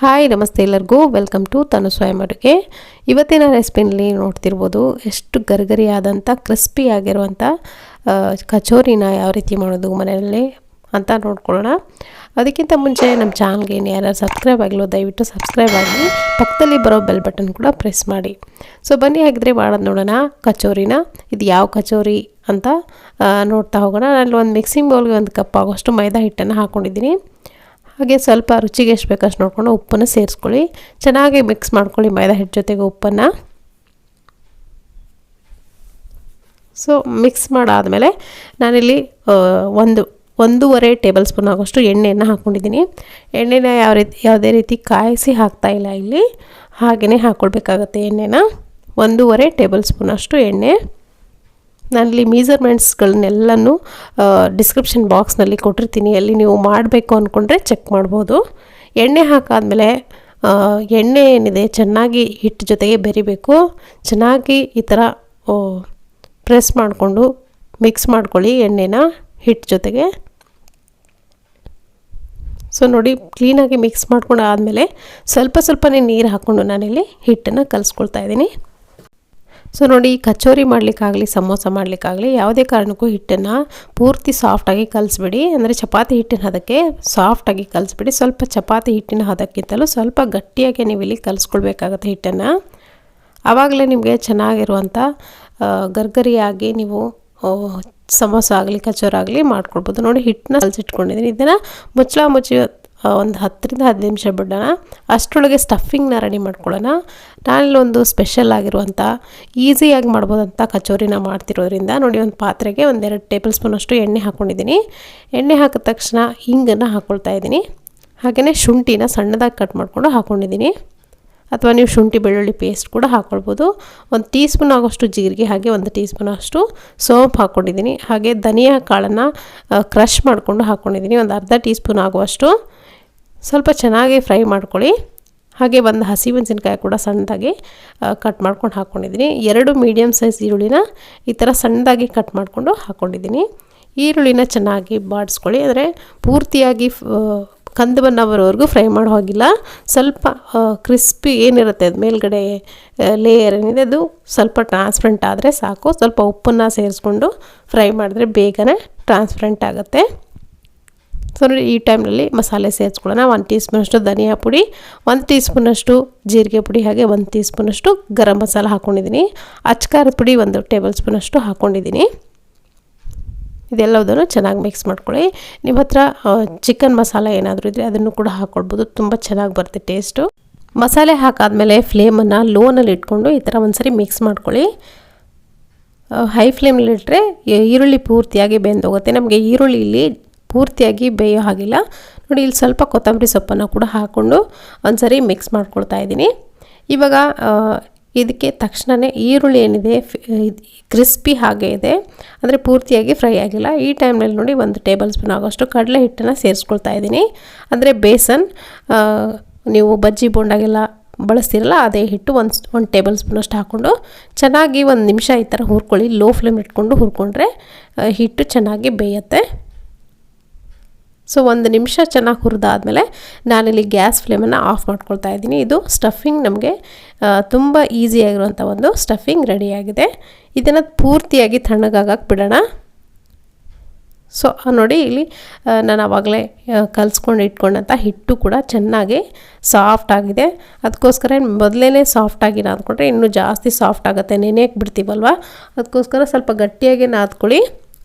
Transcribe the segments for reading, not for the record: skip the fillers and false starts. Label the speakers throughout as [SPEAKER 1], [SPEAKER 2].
[SPEAKER 1] Hi ನಮಸ್ತೆ ಎಲ್ಲರಿಗೂ welcome to ತನು ಸ್ವಯಂ ಅಡುಗೆ. ಇವತ್ತಿನ ರೆಸಿಪಿನಲ್ಲಿ ನೋಡ್ತಿರ್ಬೋದು ಎಷ್ಟು ಗರಿಗರಿಯಾದಂಥ ಕ್ರಿಸ್ಪಿ ಆಗಿರುವಂಥ ಕಚೋರಿನ ಯಾವ ರೀತಿ ಮಾಡೋದು ಮನೆಯಲ್ಲಿ ಅಂತ ನೋಡ್ಕೊಳ್ಳೋಣ. ಅದಕ್ಕಿಂತ ಮುಂಚೆ ನಮ್ಮ ಚಾನಲ್ಗೆ ಯಾರು ಸಬ್ಸ್ಕ್ರೈಬ್ ಆಗಿಲ್ಲೋ ದಯವಿಟ್ಟು ಸಬ್ಸ್ಕ್ರೈಬ್ ಆಗಿ, ಪಕ್ಕದಲ್ಲಿ ಬರೋ ಬೆಲ್ ಬಟನ್ ಕೂಡ ಪ್ರೆಸ್ ಮಾಡಿ. ಸೊ ಬನ್ನಿ ಹಾಗಿದ್ರೆ ಮಾಡೋದು ನೋಡೋಣ ಕಚೋರಿನ. ಇದು ಯಾವ ಕಚೋರಿ ಅಂತ ನೋಡ್ತಾ ಹೋಗೋಣ. ನಾನು ಒಂದು ಮಿಕ್ಸಿಂಗ್ ಬೌಲ್ಗೆ 1 ಕಪ್ ಆಗೋಷ್ಟು ಮೈದಾ ಹಿಟ್ಟನ್ನು ಹಾಕ್ಕೊಂಡಿದ್ದೀನಿ. ಹಾಗೆ ಸ್ವಲ್ಪ ರುಚಿಗೆ ಎಷ್ಟು ಬೇಕಷ್ಟು ನೋಡ್ಕೊಂಡು ಉಪ್ಪನ್ನು ಸೇರಿಸ್ಕೊಳ್ಳಿ. ಚೆನ್ನಾಗಿ ಮಿಕ್ಸ್ ಮಾಡ್ಕೊಳ್ಳಿ ಮೈದಾ ಹಿಟ್ಟು ಜೊತೆಗೆ ಉಪ್ಪನ್ನು. ಸೊ ಮಿಕ್ಸ್ ಮಾಡಾದಮೇಲೆ ನಾನಿಲ್ಲಿ 1.5 ಟೇಬಲ್ ಸ್ಪೂನ್ ಆಗೋಷ್ಟು ಎಣ್ಣೆಯನ್ನು ಹಾಕ್ಕೊಂಡಿದ್ದೀನಿ. ಎಣ್ಣೆನ ಯಾವುದೇ ರೀತಿ ಕಾಯಿಸಿ ಹಾಕ್ತಾಯಿಲ್ಲ, ಇಲ್ಲಿ ಹಾಗೆಯೇ ಹಾಕ್ಕೊಳ್ಬೇಕಾಗತ್ತೆ ಎಣ್ಣೆನ. 1.5 ಟೇಬಲ್ ಸ್ಪೂನ್ ಅಷ್ಟು ಎಣ್ಣೆ. ನಾನಿಲ್ಲಿ ಮೆಜರ್ಮೆಂಟ್ಸ್ಗಳನ್ನೆಲ್ಲನೂ ಡಿಸ್ಕ್ರಿಪ್ಷನ್ ಬಾಕ್ಸ್ನಲ್ಲಿ ಕೊಟ್ಟಿರ್ತೀನಿ, ಅಲ್ಲಿ ನೀವು ಮಾಡಬೇಕು ಅಂದ್ಕೊಂಡ್ರೆ ಚೆಕ್ ಮಾಡ್ಬೋದು. ಎಣ್ಣೆ ಹಾಕಾದ್ಮೇಲೆ ಎಣ್ಣೆ ಏನಿದೆ ಚೆನ್ನಾಗಿ ಹಿಟ್ಟು ಜೊತೆಗೆ ಬೆರಿಬೇಕು. ಚೆನ್ನಾಗಿ ಈ ಥರ ಪ್ರೆಸ್ ಮಾಡಿಕೊಂಡು ಮಿಕ್ಸ್ ಮಾಡ್ಕೊಳ್ಳಿ ಎಣ್ಣೆನ ಹಿಟ್ಟು ಜೊತೆಗೆ. ಸೊ ನೋಡಿ, ಕ್ಲೀನಾಗಿ ಮಿಕ್ಸ್ ಮಾಡ್ಕೊಂಡು ಆದಮೇಲೆ ಸ್ವಲ್ಪನೇ ನೀರು ಹಾಕ್ಕೊಂಡು ನಾನಿಲ್ಲಿ ಹಿಟ್ಟನ್ನು ಕಲಿಸ್ಕೊಳ್ತಾ ಇದ್ದೀನಿ. ಸೊ ನೋಡಿ, ಕಚೋರಿ ಮಾಡಲಿಕ್ಕಾಗಲಿ ಸಮೋಸ ಮಾಡಲಿಕ್ಕಾಗಲಿ ಯಾವುದೇ ಕಾರಣಕ್ಕೂ ಹಿಟ್ಟನ್ನು ಪೂರ್ತಿ ಸಾಫ್ಟಾಗಿ ಕಲಿಸ್ಬಿಡಿ. ಅಂದರೆ ಚಪಾತಿ ಹಿಟ್ಟಿನ ಹದಕ್ಕೆ ಸಾಫ್ಟಾಗಿ ಕಲಿಸ್ಬಿಡಿ. ಸ್ವಲ್ಪ ಚಪಾತಿ ಹಿಟ್ಟಿನ ಹದಕ್ಕಿಂತಲೂ ಸ್ವಲ್ಪ ಗಟ್ಟಿಯಾಗಿ ನೀವು ಇಲ್ಲಿ ಕಲಿಸ್ಕೊಳ್ಬೇಕಾಗತ್ತೆ ಹಿಟ್ಟನ್ನು. ಆವಾಗಲೇ ನಿಮಗೆ ಚೆನ್ನಾಗಿರುವಂಥ ಗರ್ಗರಿಯಾಗಿ ನೀವು ಸಮೋಸ ಆಗಲಿ ಕಚೋರಿ ಆಗಲಿ ಮಾಡ್ಕೊಳ್ಬೋದು. ನೋಡಿ, ಹಿಟ್ಟನ್ನ ಕಲಿಸಿಟ್ಕೊಂಡಿದ್ದೀನಿ. ಇದನ್ನು ಮುಚ್ಚಿ ಒಂದು 10ರಿಂದ 15 ನಿಮಿಷ ಬಿಡೋಣ. ಅಷ್ಟರೊಳಗೆ ಸ್ಟಫಿಂಗ್ನ ರೆಡಿ ಮಾಡ್ಕೊಳ್ಳೋಣ. ನಾನಿಲ್ಲೊಂದು ಸ್ಪೆಷಲ್ ಆಗಿರುವಂಥ ಈಸಿಯಾಗಿ ಮಾಡ್ಬೋದಂಥ ಕಚೋರಿನ ಮಾಡ್ತಿರೋದ್ರಿಂದ ನೋಡಿ, ಒಂದು ಪಾತ್ರೆಗೆ 1-2 ಟೇಬಲ್ ಸ್ಪೂನ್ ಅಷ್ಟು ಎಣ್ಣೆ ಹಾಕ್ಕೊಂಡಿದ್ದೀನಿ. ಎಣ್ಣೆ ಹಾಕಿದ ತಕ್ಷಣ ಹಿಂಗನ್ನು ಹಾಕ್ಕೊಳ್ತಾ ಇದ್ದೀನಿ. ಹಾಗೆಯೇ ಶುಂಠಿನ ಸಣ್ಣದಾಗಿ ಕಟ್ ಮಾಡಿಕೊಂಡು ಹಾಕ್ಕೊಂಡಿದ್ದೀನಿ. ಅಥವಾ ನೀವು ಶುಂಠಿ ಬೆಳ್ಳುಳ್ಳಿ ಪೇಸ್ಟ್ ಕೂಡ ಹಾಕ್ಕೊಳ್ಬೋದು. 1 ಟೀ ಸ್ಪೂನ್ ಆಗೋಷ್ಟು ಜೀರಿಗೆ, ಹಾಗೆ 1 ಟೀ ಸ್ಪೂನ್ ಅಷ್ಟು ಸೋಂಪು ಹಾಕ್ಕೊಂಡಿದ್ದೀನಿ. ಹಾಗೆ ಧನಿಯಾ ಕಾಳನ್ನು ಕ್ರಷ್ ಮಾಡಿಕೊಂಡು ಹಾಕ್ಕೊಂಡಿದ್ದೀನಿ, ಒಂದು ಅರ್ಧ ಟೀ ಸ್ಪೂನ್ ಆಗುವಷ್ಟು. ಸ್ವಲ್ಪ ಚೆನ್ನಾಗಿ ಫ್ರೈ ಮಾಡ್ಕೊಳ್ಳಿ. ಹಾಗೆ 1 ಹಸಿಮೆಣಸಿನ್ಕಾಯಿ ಕೂಡ ಸಣ್ಣದಾಗಿ ಕಟ್ ಮಾಡ್ಕೊಂಡು ಹಾಕ್ಕೊಂಡಿದ್ದೀನಿ. 2 ಮೀಡಿಯಮ್ ಸೈಜ್ ಈರುಳ್ಳಿನ ಈ ಥರ ಸಣ್ಣದಾಗಿ ಕಟ್ ಮಾಡಿಕೊಂಡು ಹಾಕ್ಕೊಂಡಿದ್ದೀನಿ. ಈರುಳ್ಳಿನ ಚೆನ್ನಾಗಿ ಬಾಡಿಸ್ಕೊಳ್ಳಿ. ಅಂದರೆ ಪೂರ್ತಿಯಾಗಿ ಕಂದು ಬಣ್ಣ ಬರೋವರೆಗೂ ಫ್ರೈ ಮಾಡೋ ಹಾಗಿಲ್ಲ. ಸ್ವಲ್ಪ ಕ್ರಿಸ್ಪಿ ಏನಿರುತ್ತೆ ಅದು ಮೇಲ್ಗಡೆ ಲೇಯರ್ ಏನಿದೆ ಅದು ಸ್ವಲ್ಪ ಟ್ರಾನ್ಸ್ಪರೆಂಟ್ ಆದರೆ ಸಾಕು. ಸ್ವಲ್ಪ ಉಪ್ಪನ್ನು ಸೇರಿಸ್ಕೊಂಡು ಫ್ರೈ ಮಾಡಿದ್ರೆ ಬೇಗನೆ ಟ್ರಾನ್ಸ್ಪರೆಂಟ್ ಆಗುತ್ತೆ. ಸೊ ಈ ಟೈಮ್ನಲ್ಲಿ ಮಸಾಲೆ ಸೇರಿಸ್ಕೊಳ್ಳೋಣ. 1 ಟೀ ಸ್ಪೂನಷ್ಟು ಧನಿಯಾ ಪುಡಿ, 1 ಟೀ ಸ್ಪೂನಷ್ಟು ಜೀರಿಗೆ ಪುಡಿ, ಹಾಗೆ 1 ಟೀ ಸ್ಪೂನಷ್ಟು ಗರಂ ಮಸಾಲ ಹಾಕ್ಕೊಂಡಿದ್ದೀನಿ. ಅಚ್ಕಾರದ ಪುಡಿ 1 ಟೇಬಲ್ ಸ್ಪೂನಷ್ಟು ಹಾಕ್ಕೊಂಡಿದ್ದೀನಿ. ಇದೆಲ್ಲದನ್ನು ಚೆನ್ನಾಗಿ ಮಿಕ್ಸ್ ಮಾಡ್ಕೊಳ್ಳಿ. ನಿಮ್ಮ ಹತ್ರ ಚಿಕನ್ ಮಸಾಲ ಏನಾದರೂ ಇದ್ದರೆ ಅದನ್ನು ಕೂಡ ಹಾಕ್ಕೊಳ್ಬೋದು, ತುಂಬ ಚೆನ್ನಾಗಿ ಬರುತ್ತೆ ಟೇಸ್ಟು. ಮಸಾಲೆ ಹಾಕಾದ್ಮೇಲೆ ಫ್ಲೇಮನ್ನು ಲೋನಲ್ಲಿ ಇಟ್ಕೊಂಡು ಈ ಥರ ಒಂದ್ಸರಿ ಮಿಕ್ಸ್ ಮಾಡ್ಕೊಳ್ಳಿ. ಹೈ ಫ್ಲೇಮ್ನಲ್ಲಿಟ್ಟರೆ ಈರುಳ್ಳಿ ಪೂರ್ತಿಯಾಗಿ ಬೆಂದೋಗುತ್ತೆ. ನಮಗೆ ಈರುಳ್ಳಿ ಇಲ್ಲಿ ಪೂರ್ತಿಯಾಗಿ ಬೇಯೋ ಹಾಗಿಲ್ಲ. ನೋಡಿ, ಇಲ್ಲಿ ಸ್ವಲ್ಪ ಕೊತ್ತಂಬರಿ ಸೊಪ್ಪನ್ನು ಕೂಡ ಹಾಕ್ಕೊಂಡು ಒಂದ್ಸರಿ ಮಿಕ್ಸ್ ಮಾಡ್ಕೊಳ್ತಾ ಇದ್ದೀನಿ. ಇವಾಗ ಇದಕ್ಕೆ ತಕ್ಷಣವೇ ಈರುಳ್ಳಿ ಏನಿದೆ ಕ್ರಿಸ್ಪಿ ಹಾಗೆ ಇದೆ, ಅಂದರೆ ಪೂರ್ತಿಯಾಗಿ ಫ್ರೈ ಆಗಿಲ್ಲ. ಈ ಟೈಮ್ನಲ್ಲಿ ನೋಡಿ 1 ಟೇಬಲ್ ಸ್ಪೂನ್ ಆಗೋಷ್ಟು ಕಡಲೆ ಹಿಟ್ಟನ್ನು ಸೇರಿಸ್ಕೊಳ್ತಾ ಇದ್ದೀನಿ. ಅಂದರೆ ಬೇಸನ್ ನೀವು ಬಜ್ಜಿ ಬೋಂಡಾಗೆಲ್ಲ ಬಳಸ್ತಿರಲ್ಲ ಅದೇ ಹಿಟ್ಟು 1 ಟೇಬಲ್ ಸ್ಪೂನಷ್ಟು ಹಾಕ್ಕೊಂಡು ಚೆನ್ನಾಗಿ 1 ನಿಮಿಷ ಈ ಥರ ಹುರ್ಕೊಳ್ಳಿ. ಲೋ ಫ್ಲೇಮ್ ಇಟ್ಕೊಂಡು ಹುರ್ಕೊಂಡ್ರೆ ಹಿಟ್ಟು ಚೆನ್ನಾಗಿ ಬೇಯುತ್ತೆ. ಸೊ 1 ನಿಮಿಷ ಚೆನ್ನಾಗಿ ಹುರಿದಾದ್ಮೇಲೆ ನಾನಿಲ್ಲಿ ಗ್ಯಾಸ್ ಫ್ಲೇಮನ್ನು ಆಫ್ ಮಾಡ್ಕೊಳ್ತಾ ಇದ್ದೀನಿ. ಇದು ಸ್ಟಫಿಂಗ್ ನಮಗೆ ತುಂಬ ಈಸಿಯಾಗಿರುವಂಥ ಒಂದು ಸ್ಟಫಿಂಗ್ ರೆಡಿಯಾಗಿದೆ. ಇದನ್ನು ಪೂರ್ತಿಯಾಗಿ ತಣ್ಣಗಾಗಕ್ಕೆ ಬಿಡೋಣ. ಸೊ ನೋಡಿ, ಇಲ್ಲಿ ನಾನು ಆವಾಗಲೇ ಕಲಿಸ್ಕೊಂಡು ಇಟ್ಕೊಂಡಂಥ ಹಿಟ್ಟು ಕೂಡ ಚೆನ್ನಾಗಿ ಸಾಫ್ಟ್ ಆಗಿದೆ. ಅದಕ್ಕೋಸ್ಕರ ಮೊದಲೇ ಸಾಫ್ಟಾಗಿ ನಾದ್ಕೊಂಡ್ರೆ ಇನ್ನೂ ಜಾಸ್ತಿ ಸಾಫ್ಟ್ ಆಗುತ್ತೆ, ನೆನೆಯಕ್ಕೆ ಬಿಡ್ತೀವಲ್ವ, ಅದಕ್ಕೋಸ್ಕರ ಸ್ವಲ್ಪ ಗಟ್ಟಿಯಾಗಿ ನಾದ್ಕೊಳ್ಳಿ.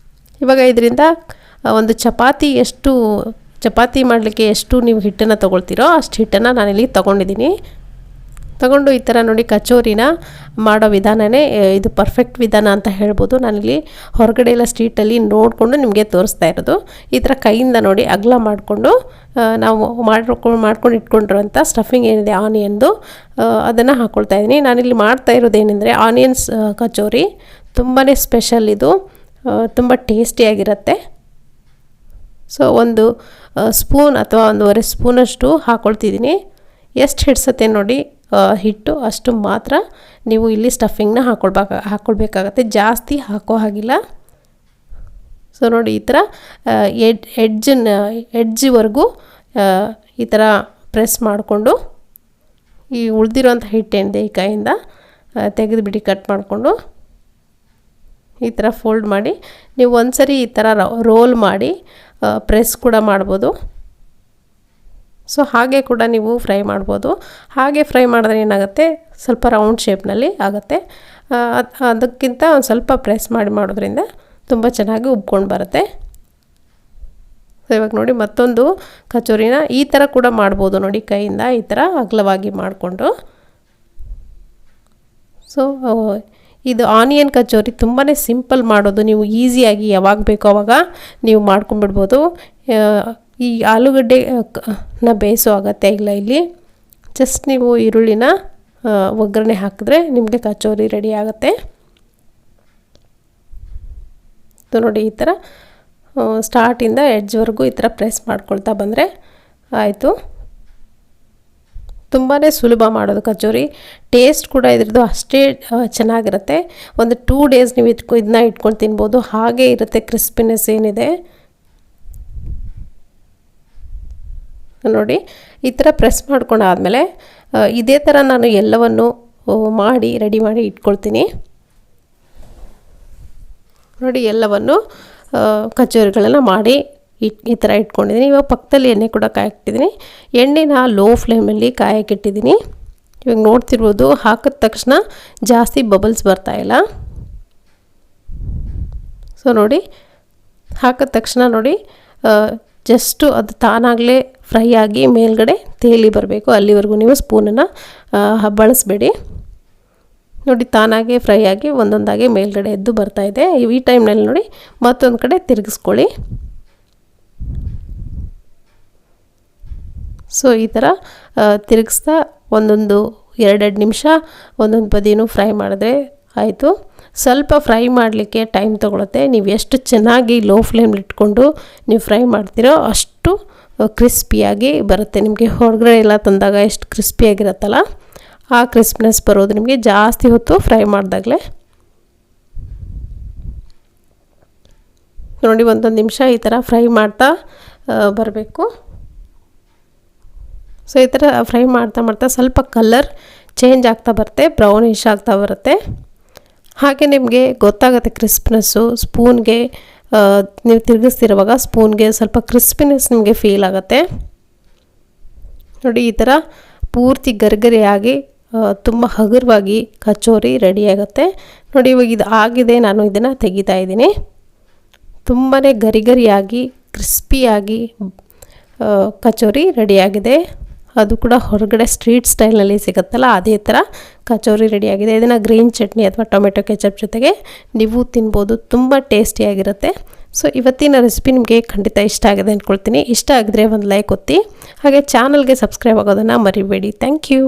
[SPEAKER 1] ಇವಾಗ ಇದರಿಂದ ಒಂದು ಚಪಾತಿ ಮಾಡಲಿಕ್ಕೆ ಎಷ್ಟು ನೀವು ಹಿಟ್ಟನ್ನು ತೊಗೊಳ್ತೀರೋ ಅಷ್ಟು ಹಿಟ್ಟನ್ನು ನಾನಿಲ್ಲಿ ತೊಗೊಂಡಿದ್ದೀನಿ. ತಗೊಂಡು ಈ ಥರ ನೋಡಿ, ಕಚೋರಿನ ಮಾಡೋ ವಿಧಾನವೇ ಇದು ಪರ್ಫೆಕ್ಟ್ ವಿಧಾನ ಅಂತ ಹೇಳ್ಬೋದು. ನಾನಿಲ್ಲಿ ಹೊರಗಡೆ ಎಲ್ಲ ಸ್ಟ್ರೀಟಲ್ಲಿ ನೋಡಿಕೊಂಡು ನಿಮಗೆ ತೋರಿಸ್ತಾ ಇರೋದು. ಈ ಥರ ಕೈಯಿಂದ ನೋಡಿ ಅಗಲ ಮಾಡಿಕೊಂಡು ನಾವು ಮಾಡ್ಕೊಂಡು ಇಟ್ಕೊಂಡಿರೋಂಥ ಸ್ಟಫಿಂಗ್ ಏನಿದೆ ಆನಿಯನ್ದು ಅದನ್ನು ಹಾಕ್ಕೊಳ್ತಾ ಇದ್ದೀನಿ. ನಾನಿಲ್ಲಿ ಮಾಡ್ತಾ ಇರೋದೇನೆಂದರೆ ಆನಿಯನ್ಸ್ ಕಚೋರಿ ತುಂಬಾ ಸ್ಪೆಷಲ್, ಇದು ತುಂಬ ಟೇಸ್ಟಿಯಾಗಿರುತ್ತೆ. ಸೊ 1 ಸ್ಪೂನ್ ಅಥವಾ 1.5 ಸ್ಪೂನಷ್ಟು ಹಾಕ್ಕೊಳ್ತಿದ್ದೀನಿ. ಎಷ್ಟು ಹಿಡ್ಸತ್ತೆ ನೋಡಿ ಹಿಟ್ಟು ಅಷ್ಟು ಮಾತ್ರ ನೀವು ಇಲ್ಲಿ ಸ್ಟಫಿಂಗ್ನ ಹಾಕ್ಕೊಳ್ಬೇಕಾಗತ್ತೆ, ಜಾಸ್ತಿ ಹಾಕೋ ಹಾಗಿಲ್ಲ. ಸೊ ನೋಡಿ, ಈ ಥರ ಎಡ್ಜ್ವರೆಗೂ ಈ ಥರ ಪ್ರೆಸ್ ಮಾಡಿಕೊಂಡು ಈ ಉಳಿದಿರೋಂಥ ಹಿಟ್ಟೇನಿದೆ ಈ ಕೈಯಿಂದ ತೆಗೆದುಬಿಡಿ, ಕಟ್ ಮಾಡಿಕೊಂಡು ಈ ಥರ ಫೋಲ್ಡ್ ಮಾಡಿ ನೀವು ಒಂದು ಸರಿ ಈ ಥರ ರೋಲ್ ಮಾಡಿ ಪ್ರೆಸ್ ಕೂಡ ಮಾಡ್ಬೋದು. ಸೊ ಹಾಗೆ ಕೂಡ ನೀವು ಫ್ರೈ ಮಾಡ್ಬೋದು. ಹಾಗೆ ಫ್ರೈ ಮಾಡಿದ್ರೆ ಏನಾಗುತ್ತೆ, ಸ್ವಲ್ಪ ರೌಂಡ್ ಶೇಪ್ನಲ್ಲಿ ಆಗುತ್ತೆ. ಅದಕ್ಕಿಂತ ಒಂದು ಸ್ವಲ್ಪ ಪ್ರೆಸ್ ಮಾಡೋದ್ರಿಂದ ತುಂಬ ಚೆನ್ನಾಗಿ ಉಬ್ಕೊಂಡು ಬರುತ್ತೆ. ಸೊ ಇವಾಗ ನೋಡಿ ಮತ್ತೊಂದು ಕಚೋರಿನ ಈ ಥರ ಕೂಡ ಮಾಡ್ಬೋದು ನೋಡಿ, ಕೈಯಿಂದ ಈ ಥರ ಅಗಲವಾಗಿ ಮಾಡಿಕೊಂಡು. ಸೊ ಇದು ಆನಿಯನ್ ಕಚೋರಿ ತುಂಬಾ ಸಿಂಪಲ್ ಮಾಡೋದು, ನೀವು ಈಸಿಯಾಗಿ ಯಾವಾಗ ಬೇಕೋ ಆವಾಗ ನೀವು ಮಾಡ್ಕೊಂಡ್ಬಿಡ್ಬೋದು. ಈ ಆಲೂಗಡ್ಡೆನ ಬೇಯಿಸೋ ಅಗತ್ಯ ಇಲ್ಲ ಇಲ್ಲಿ. ಜಸ್ಟ್ ನೀವು ಈರುಳ್ಳಿನ ಒಗ್ಗರಣೆ ಹಾಕಿದ್ರೆ ನಿಮಗೆ ಕಚೋರಿ ರೆಡಿ ಆಗುತ್ತೆ. ನೋಡಿ ಈ ಥರ ಸ್ಟಾರ್ಟಿಂದ ಎಡ್ಜ್ವರೆಗೂ ಈ ಥರ ಪ್ರೆಸ್ ಮಾಡ್ಕೊಳ್ತಾ ಬಂದರೆ ಆಯಿತು. ತುಂಬಾ ಸುಲಭ ಮಾಡೋದು ಕಚೋರಿ. ಟೇಸ್ಟ್ ಕೂಡ ಇದ್ರದ್ದು ಅಷ್ಟೇ ಚೆನ್ನಾಗಿರುತ್ತೆ. ಒಂದು 2 ಡೇಸ್ ನೀವು ಇದನ್ನ ಇಟ್ಕೊಂಡು ತಿನ್ಬೋದು, ಹಾಗೆ ಇರುತ್ತೆ ಕ್ರಿಸ್ಪಿನೆಸ್ ಏನಿದೆ ನೋಡಿ. ಈ ಥರ ಪ್ರೆಸ್ ಮಾಡ್ಕೊಂಡಾದಮೇಲೆ ಇದೇ ಥರ ನಾನು ಎಲ್ಲವನ್ನು ಮಾಡಿ ರೆಡಿ ಮಾಡಿ ಇಟ್ಕೊಳ್ತೀನಿ ನೋಡಿ. ಎಲ್ಲವನ್ನು ಕಚೋರಿಗಳನ್ನು ಮಾಡಿ ಈ ಥರ ಇಟ್ಕೊಂಡಿದ್ದೀನಿ. ಇವಾಗ ಪಕ್ಕದಲ್ಲಿ ಎಣ್ಣೆ ಕೂಡ ಕಾಯಕ್ಕಿಟ್ಟಿದ್ದೀನಿ. ಎಣ್ಣೆನ ಲೋ ಫ್ಲೇಮಲ್ಲಿ ಕಾಯಕ್ಕಿಟ್ಟಿದ್ದೀನಿ. ಇವಾಗ ನೋಡ್ತಿರ್ಬೋದು, ಹಾಕಿದ ತಕ್ಷಣ ಜಾಸ್ತಿ ಬಬಲ್ಸ್ ಬರ್ತಾಯಿಲ್ಲ. ಸೊ ನೋಡಿ, ಹಾಕಿದ ತಕ್ಷಣ ನೋಡಿ ಜಸ್ಟು ಅದು ತಾನಾಗಲೇ ಫ್ರೈ ಆಗಿ ಮೇಲ್ಗಡೆ ತೇಲಿ ಬರಬೇಕು, ಅಲ್ಲಿವರೆಗೂ ನೀವು ಸ್ಪೂನನ್ನು ಬಳಸಬೇಡಿ ನೋಡಿ. ತಾನಾಗೆ ಫ್ರೈ ಆಗಿ ಒಂದೊಂದಾಗಿ ಮೇಲ್ಗಡೆ ಎದ್ದು ಬರ್ತಾಯಿದೆ. ಈ ಟೈಮ್ನಲ್ಲಿ ನೋಡಿ ಮತ್ತೊಂದು ಕಡೆ ತಿರುಗಿಸ್ಕೊಳ್ಳಿ. ಸೊ ಈ ಥರ ತಿರುಗಿಸ್ತಾ ಒಂದೊಂದು 2 ನಿಮಿಷ ಒಂದೊಂದು ಬದಿನೂ ಫ್ರೈ ಮಾಡಿದ್ರೆ ಆಯಿತು. ಸ್ವಲ್ಪ ಫ್ರೈ ಮಾಡಲಿಕ್ಕೆ ಟೈಮ್ ತೊಗೊಳುತ್ತೆ. ನೀವು ಎಷ್ಟು ಚೆನ್ನಾಗಿ ಲೋ ಫ್ಲೇಮ್ಲಿ ಇಟ್ಕೊಂಡು ನೀವು ಫ್ರೈ ಮಾಡ್ತೀರೋ ಅಷ್ಟು ಕ್ರಿಸ್ಪಿಯಾಗಿ ಬರುತ್ತೆ. ನಿಮಗೆ ಹೊರಗಡೆ ಎಲ್ಲ ತಂದಾಗ ಎಷ್ಟು ಕ್ರಿಸ್ಪಿಯಾಗಿರುತ್ತಲ್ಲ, ಆ ಕ್ರಿಸ್ಪಿನೆಸ್ ಬರೋದು ನಿಮಗೆ ಜಾಸ್ತಿ ಹೊತ್ತು ಫ್ರೈ ಮಾಡಿದಾಗಲೇ ನೋಡಿ. ಒಂದೊಂದು ನಿಮಿಷ ಈ ಥರ ಫ್ರೈ ಮಾಡ್ತಾ ಬರಬೇಕು. ಸೊ ಈ ಥರ ಫ್ರೈ ಮಾಡ್ತಾ ಮಾಡ್ತಾ ಸ್ವಲ್ಪ ಕಲರ್ ಚೇಂಜ್ ಆಗ್ತಾ ಬರುತ್ತೆ, ಬ್ರೌನಿಶ್ ಆಗ್ತಾ ಬರುತ್ತೆ. ಹಾಗೆ ನಿಮಗೆ ಗೊತ್ತಾಗುತ್ತೆ ಕ್ರಿಸ್ಪಿನೆಸ್ಸು. ಸ್ಪೂನ್ಗೆ ನೀವು ತಿರುಗಿಸ್ತಿರುವಾಗ ಸ್ಪೂನ್ಗೆ ಸ್ವಲ್ಪ ಕ್ರಿಸ್ಪಿನೆಸ್ ನಿಮಗೆ ಫೀಲ್ ಆಗುತ್ತೆ ನೋಡಿ. ಈ ಥರ ಪೂರ್ತಿ ಗರಿಗರಿಯಾಗಿ ತುಂಬ ಹಗುರವಾಗಿ ಕಚೋರಿ ರೆಡಿಯಾಗುತ್ತೆ ನೋಡಿ. ಇವಾಗ ಇದು ಆಗಿದೆ, ನಾನು ಇದನ್ನು ತೆಗಿತಾ ಇದ್ದೀನಿ. ತುಂಬಾ ಗರಿಗರಿಯಾಗಿ ಕ್ರಿಸ್ಪಿಯಾಗಿ ಕಚೋರಿ ರೆಡಿಯಾಗಿದೆ. ಅದು ಕೂಡ ಹೊರಗಡೆ ಸ್ಟ್ರೀಟ್ ಸ್ಟೈಲ್ನಲ್ಲಿ ಸಿಗುತ್ತಲ್ಲ, ಅದೇ ಥರ ಕಚೋರಿ ರೆಡಿಯಾಗಿದೆ. ಇದನ್ನು ಗ್ರೀನ್ ಚಟ್ನಿ ಅಥವಾ ಟೊಮೆಟೊ ಕೆಚಪ್ ಜೊತೆಗೆ ನೀವು ತಿನ್ಬೋದು, ತುಂಬ ಟೇಸ್ಟಿಯಾಗಿರುತ್ತೆ. ಸೊ ಇವತ್ತಿನ ರೆಸಿಪಿ ನಿಮಗೆ ಖಂಡಿತ ಇಷ್ಟ ಆಗಿದೆ ಅಂದ್ಕೊಳ್ತೀನಿ. ಇಷ್ಟ ಆಗಿದ್ರೆ ಒಂದು ಲೈಕ್ ಒತ್ತಿ, ಹಾಗೆ ಚಾನಲ್ಗೆ ಸಬ್ಸ್ಕ್ರೈಬ್ ಆಗೋದನ್ನು ಮರಿಬೇಡಿ. Thank you.